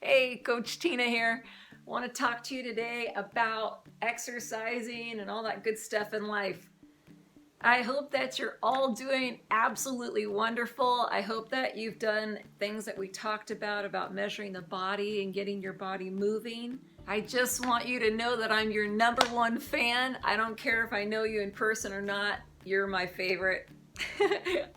Hey, Coach Tina here. I want to talk to you today about exercising and all that good stuff in life. I hope that you're all doing absolutely wonderful. I hope that you've done things that we talked about measuring the body and getting your body moving. I just want you to know that I'm your #1 fan. I don't care if I know you in person or not. You're my favorite.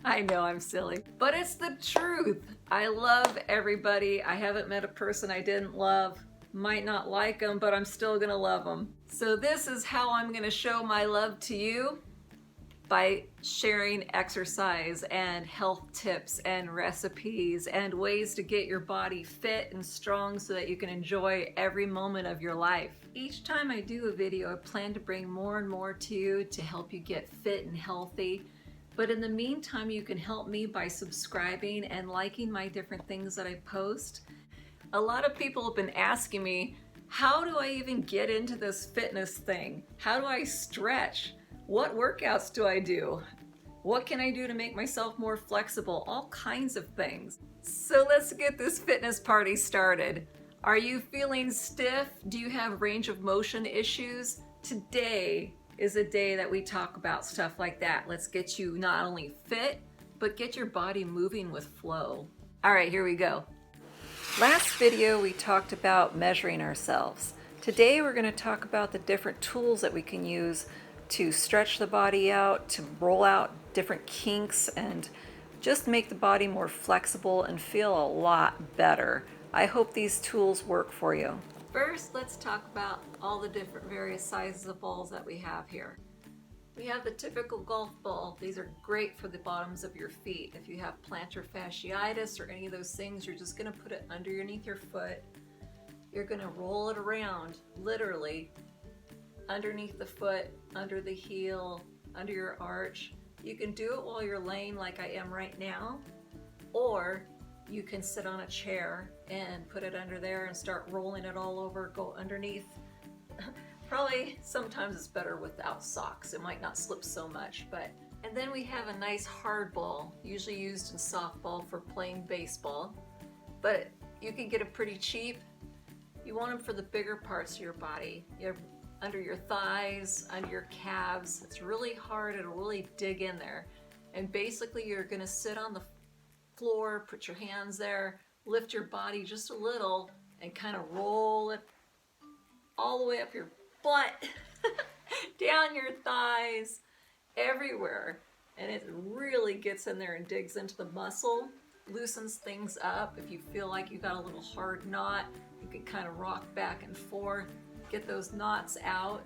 I know I'm silly, but it's the truth. I love everybody. I haven't met a person I didn't love. Might not like them, but I'm still gonna love them. So this is how I'm gonna show my love to you, by sharing exercise and health tips and recipes and ways to get your body fit and strong so that you can enjoy every moment of your life. Each time I do a video, I plan to bring more and more to you to help you get fit and healthy. But in the meantime, you can help me by subscribing and liking my different things that I post. A lot of people have been asking me, how do I even get into this fitness thing? How do I stretch? What workouts do I do? What can I do to make myself more flexible? All kinds of things. So let's get this fitness party started. Are you feeling stiff? Do you have range of motion issues? Today is a day that we talk about stuff like that. Let's get you not only fit, but get your body moving with flow. All right, here we go. Last video we talked about measuring ourselves. Today we're going to talk about the different tools that we can use to stretch the body out, to roll out different kinks, and just make the body more flexible and feel a lot better. I hope these tools work for you. First, let's talk about all the different various sizes of balls that we have here. We have the typical golf ball. These are great for the bottoms of your feet. If you have plantar fasciitis or any of those things, you're just going to put it underneath your foot. You're going to roll it around, literally, underneath the foot, under the heel, under your arch. You can do it while you're laying like I am right now, or you can sit on a chair and put it under there and start rolling it all over, go underneath. Probably sometimes it's better without socks. It might not slip so much, and then we have a nice hard ball, usually used in softball for playing baseball, but you can get it pretty cheap. You want them for the bigger parts of your body. Under your thighs, under your calves. It's really hard, it'll really dig in there. And basically you're gonna sit on the floor, put your hands there, lift your body just a little, and kind of roll it all the way up your butt, down your thighs, everywhere. And it really gets in there and digs into the muscle, loosens things up. If you feel like you got a little hard knot, you can kind of rock back and forth, get those knots out.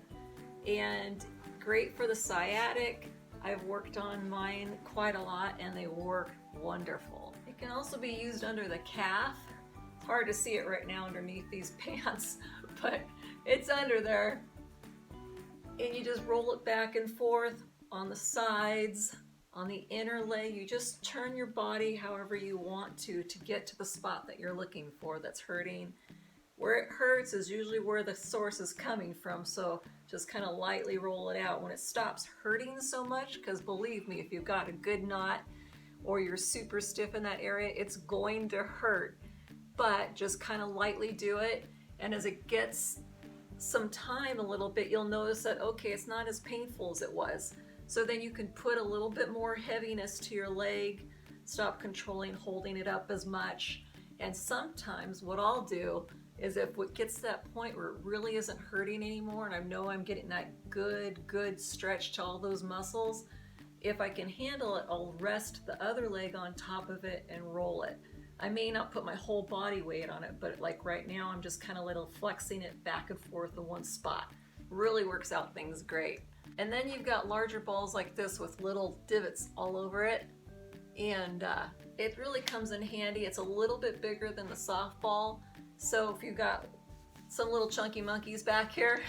And great for the sciatic. I've worked on mine quite a lot and they work wonderful. It can also be used under the calf. It's hard to see it right now underneath these pants, but it's under there. And you just roll it back and forth on the sides, on the inner leg. You just turn your body however you want to get to the spot that you're looking for that's hurting. Where it hurts is usually where the source is coming from, so just kind of lightly roll it out when it stops hurting so much, because believe me, if you've got a good knot or you're super stiff in that area, it's going to hurt. But just kind of lightly do it, and as it gets some time a little bit, you'll notice that, okay, it's not as painful as it was. So then you can put a little bit more heaviness to your leg, stop controlling, holding it up as much. And sometimes what I'll do is if it gets to that point where it really isn't hurting anymore and I know I'm getting that good stretch to all those muscles, if I can handle it, I'll rest the other leg on top of it and roll it. I may not put my whole body weight on it, but like right now I'm just kind of little flexing it back and forth in one spot. Really works out things great. And then you've got larger balls like this with little divots all over it, and it really comes in handy. It's a little bit bigger than the softball, so if you've got some little chunky monkeys back here,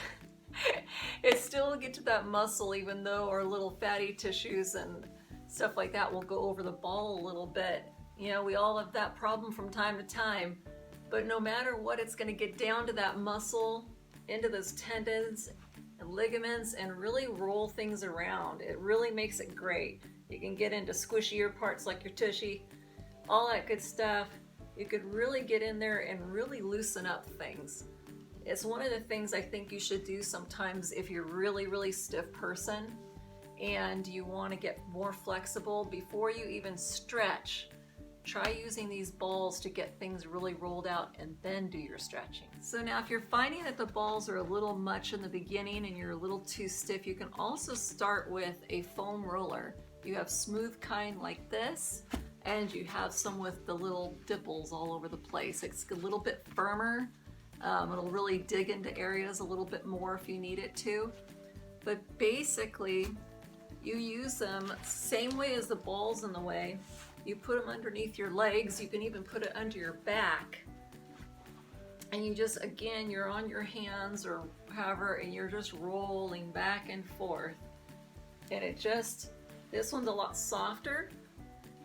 it still will get to that muscle, even though our little fatty tissues and stuff like that will go over the ball a little bit. You know, we all have that problem from time to time, but no matter what, it's going to get down to that muscle, into those tendons and ligaments, and really roll things around. It really makes it great. You can get into squishier parts like your tushy, all that good stuff. you could really get in there and really loosen up things. It's one of the things I think you should do sometimes if you're really stiff person and you want to get more flexible. Before you even stretch, try using these balls to get things really rolled out and then do your stretching. So now if you're finding that the balls are a little much in the beginning and you're a little too stiff, you can also start with a foam roller. You have smooth kind like this, and you have some with the little dipples all over the place. It's a little bit firmer. It'll really dig into areas a little bit more if you need it to. But basically, you use them same way as the balls in the way. You put them underneath your legs. You can even put it under your back. And you just, again, you're on your hands or however, and you're just rolling back and forth. And it just, this one's a lot softer.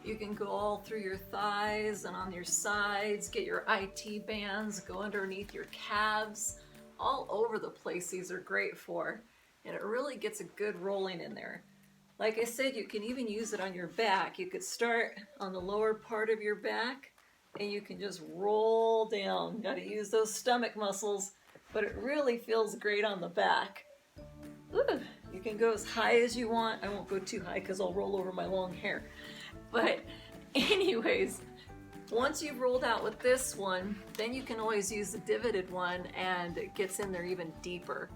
You can go all through your thighs and on your sides, get your IT bands, go underneath your calves, all over the place these are great for. And it really gets a good rolling in there. Like I said, you can even use it on your back. You could start on the lower part of your back and you can just roll down. Got to use those stomach muscles, but it really feels great on the back. Ooh, you can go as high as you want. I won't go too high because I'll roll over my long hair. But anyways, once you've rolled out with this one, then you can always use the divoted one and it gets in there even deeper.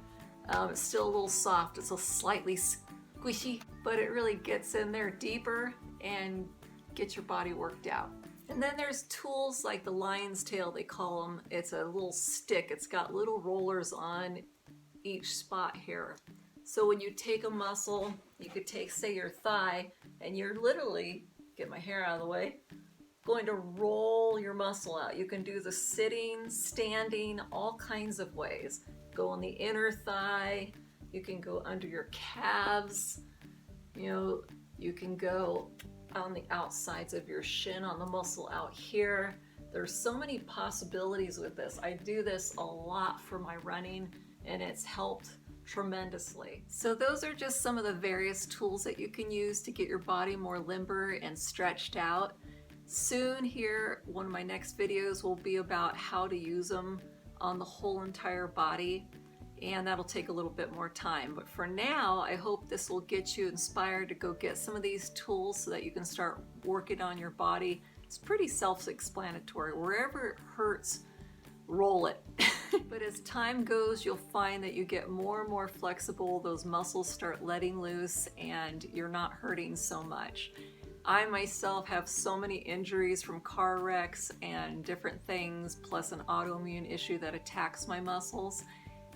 It's still a little soft. It's a slightly squishy, but it really gets in there deeper and gets your body worked out. And then there's tools like the lion's tail, they call them. It's a little stick. It's got little rollers on each spot here. So when you take a muscle, you could take, say, your thigh, and you're literally, get my hair out of the way, going to roll your muscle out. You can do the sitting, standing, all kinds of ways. Go on the inner thigh, you can go under your calves, you can go on the outsides of your shin, on the muscle out here. There's so many possibilities with this. I do this a lot for my running and it's helped tremendously. So those are just some of the various tools that you can use to get your body more limber and stretched out. Soon here, one of my next videos will be about how to use them on the whole entire body, and that'll take a little bit more time. But for now, I hope this will get you inspired to go get some of these tools so that you can start working on your body. It's pretty self-explanatory. Wherever it hurts, roll it. But as time goes, you'll find that you get more and more flexible. Those muscles start letting loose and you're not hurting so much. I myself have so many injuries from car wrecks and different things, plus an autoimmune issue that attacks my muscles.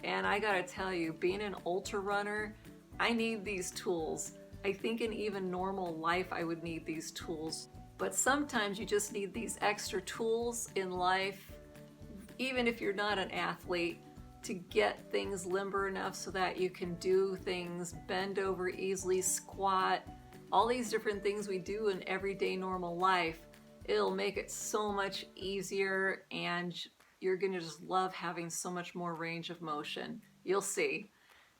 And I gotta tell you, being an ultra runner, I need these tools. I think in even normal life, I would need these tools. But sometimes you just need these extra tools in life, even if you're not an athlete, to get things limber enough so that you can do things, bend over easily, squat, all these different things we do in everyday normal life. It'll make it so much easier and you're gonna just love having so much more range of motion. You'll see.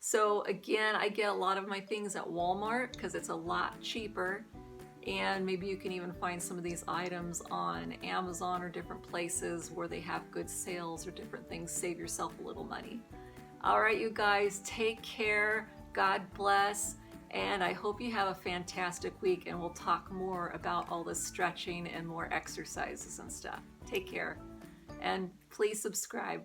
So again, I get a lot of my things at Walmart because it's a lot cheaper, and maybe you can even find some of these items on Amazon or different places where they have good sales or different things. Save yourself a little money. All right, you guys, take care. God bless. And I hope you have a fantastic week, and we'll talk more about all this stretching and more exercises and stuff. Take care, and please subscribe.